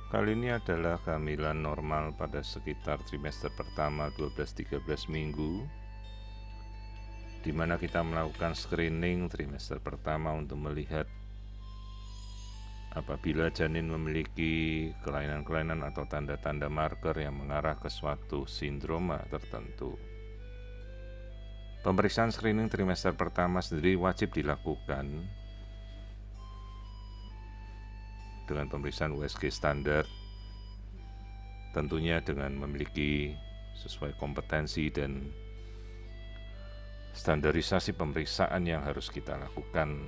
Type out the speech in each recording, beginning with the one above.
Kali ini adalah kehamilan normal pada sekitar trimester pertama 12-13 minggu, di mana kita melakukan screening trimester pertama untuk melihat apabila janin memiliki kelainan-kelainan atau tanda-tanda marker yang mengarah ke suatu sindroma tertentu. Pemeriksaan screening trimester pertama sendiri wajib dilakukan dengan pemeriksaan USG standar, tentunya dengan memiliki sesuai kompetensi dan standarisasi pemeriksaan yang harus kita lakukan,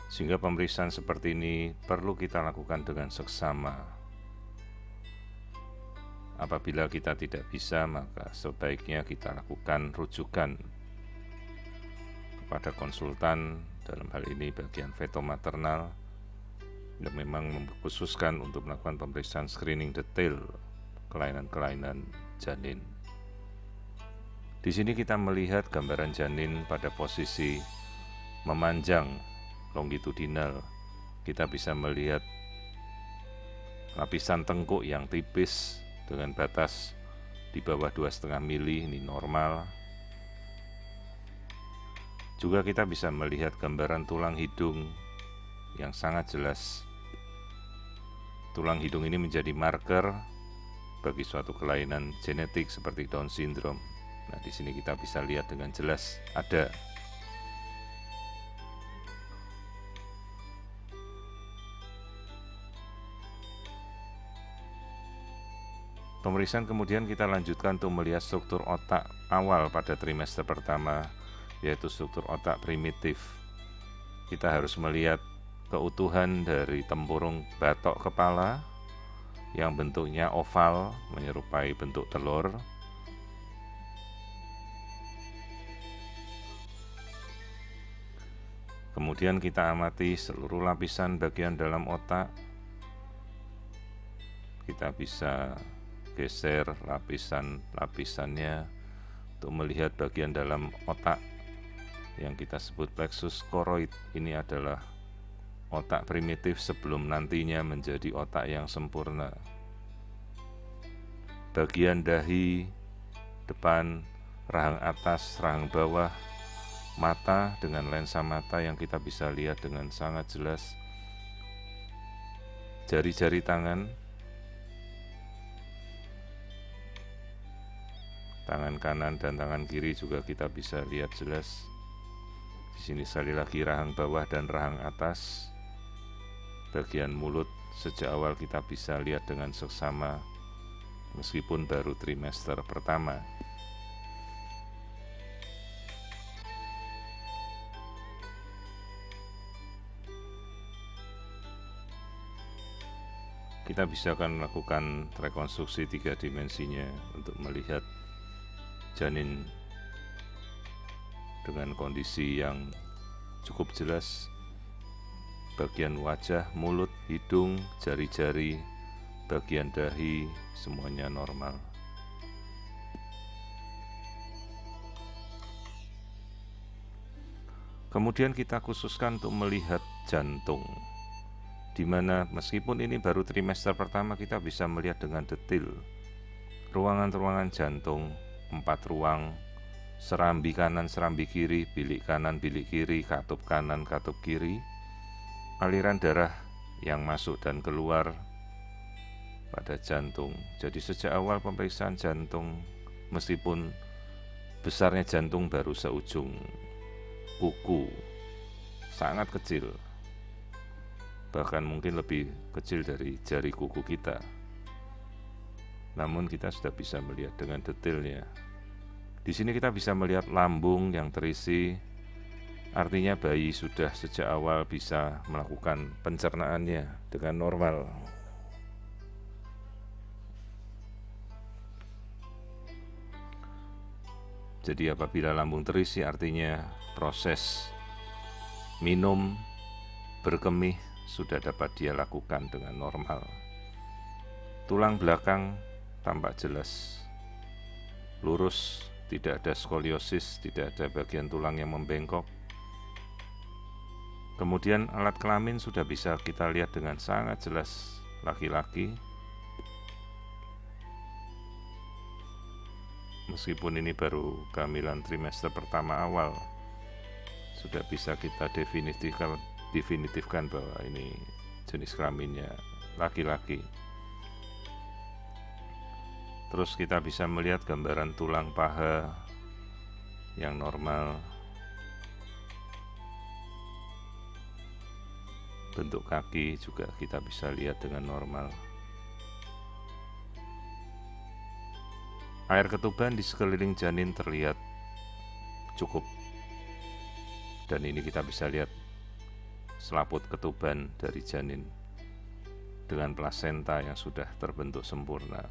sehingga pemeriksaan seperti ini perlu kita lakukan dengan seksama. Apabila kita tidak bisa, maka sebaiknya kita lakukan rujukan kepada konsultan, dalam hal ini bagian feto maternal, yang memang mengkhususkan untuk melakukan pemeriksaan screening detail kelainan-kelainan janin. Di sini kita melihat gambaran janin pada posisi memanjang longitudinal. Kita bisa melihat lapisan tengkuk yang tipis dengan batas di bawah 2,5 mili, ini normal. Juga kita bisa melihat gambaran tulang hidung yang sangat jelas. Tulang hidung ini menjadi marker bagi suatu kelainan genetik seperti Down syndrome. Nah, di sini kita bisa lihat dengan jelas ada. Pemeriksaan kemudian kita lanjutkan untuk melihat struktur otak awal pada trimester pertama, yaitu struktur otak primitif. Kita harus melihat keutuhan dari tempurung batok kepala yang bentuknya oval menyerupai bentuk telur. Kemudian kita amati seluruh lapisan bagian dalam otak. Kita bisa geser lapisan-lapisannya untuk melihat bagian dalam otak yang kita sebut plexus choroid. Ini adalah otak primitif sebelum nantinya menjadi otak yang sempurna. Bagian dahi, depan, rahang atas, rahang bawah, mata dengan lensa mata yang kita bisa lihat dengan sangat jelas. Jari-jari tangan kanan dan tangan kiri juga kita bisa lihat jelas. Di sini sekali lagi rahang bawah dan rahang atas. Bagian mulut sejak awal kita bisa lihat dengan seksama meskipun baru trimester pertama. Kita bisa akan melakukan rekonstruksi 3 dimensinya untuk melihat janin dengan kondisi yang cukup jelas. Bagian wajah, mulut, hidung, jari-jari, bagian dahi, semuanya normal. Kemudian kita khususkan untuk melihat jantung, di mana meskipun ini baru trimester pertama, kita bisa melihat dengan detail ruangan-ruangan jantung, 4 ruang, serambi kanan, serambi kiri, bilik kanan, bilik kiri, katup kanan, katup kiri, aliran darah yang masuk dan keluar pada jantung. Jadi sejak awal pemeriksaan jantung, meskipun besarnya jantung baru seujung kuku, sangat kecil, bahkan mungkin lebih kecil dari jari kuku kita, namun kita sudah bisa melihat dengan detailnya. Di sini kita bisa melihat lambung yang terisi, artinya bayi sudah sejak awal bisa melakukan pencernaannya dengan normal. Jadi apabila lambung terisi, artinya proses minum, berkemih sudah dapat dia lakukan dengan normal. Tulang belakang tampak jelas lurus, tidak ada skoliosis, tidak ada bagian tulang yang membengkok. Kemudian alat kelamin sudah bisa kita lihat dengan sangat jelas laki-laki. Meskipun ini baru kehamilan trimester pertama awal, sudah bisa kita definitifkan bahwa ini jenis kelaminnya laki-laki. Terus kita bisa melihat gambaran tulang paha yang normal, bentuk kaki juga kita bisa lihat dengan normal. Air ketuban di sekeliling janin terlihat cukup, dan ini kita bisa lihat selaput ketuban dari janin dengan plasenta yang sudah terbentuk sempurna.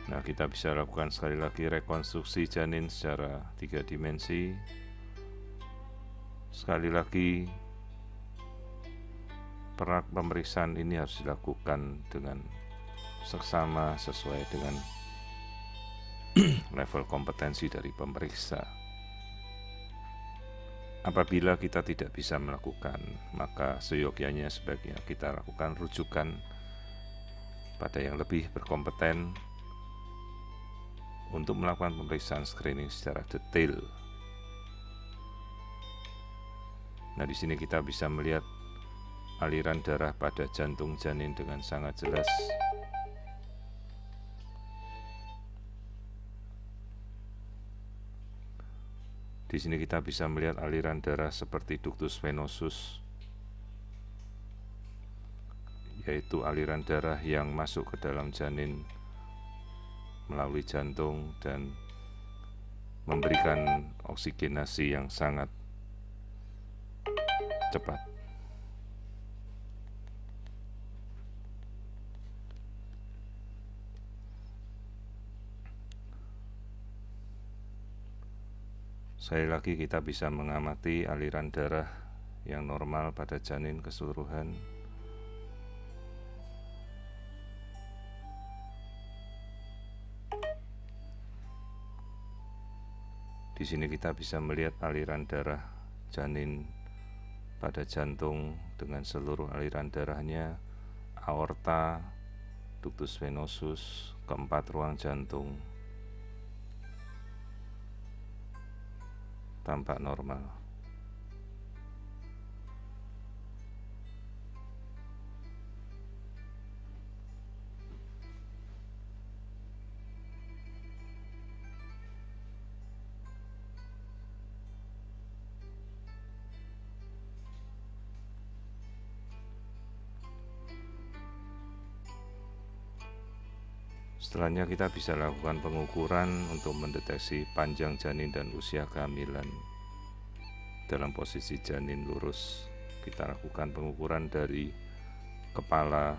Nah, kita bisa lakukan sekali lagi rekonstruksi janin secara 3 dimensi. Sekali lagi, pemeriksaan ini harus dilakukan dengan seksama sesuai dengan level kompetensi dari pemeriksa. Apabila kita tidak bisa melakukan, maka seyogyanya sebaiknya kita lakukan rujukan pada yang lebih berkompeten untuk melakukan pemeriksaan screening secara detail. Nah, di sini kita bisa melihat aliran darah pada jantung janin dengan sangat jelas. Di sini kita bisa melihat aliran darah seperti ductus venosus, yaitu aliran darah yang masuk ke dalam janin melalui jantung dan memberikan oksigenasi yang sangat cepat. Sekali lagi kita bisa mengamati aliran darah yang normal pada janin keseluruhan. Di sini kita bisa melihat aliran darah janin pada jantung dengan seluruh aliran darahnya, aorta, ductus venosus, keempat ruang jantung tampak normal. Setelahnya kita bisa lakukan pengukuran untuk mendeteksi panjang janin dan usia kehamilan. Dalam posisi janin lurus, kita lakukan pengukuran dari kepala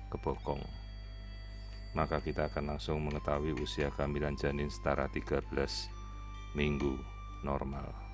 ke bokong. Maka kita akan langsung mengetahui usia kehamilan janin setara 13 minggu normal.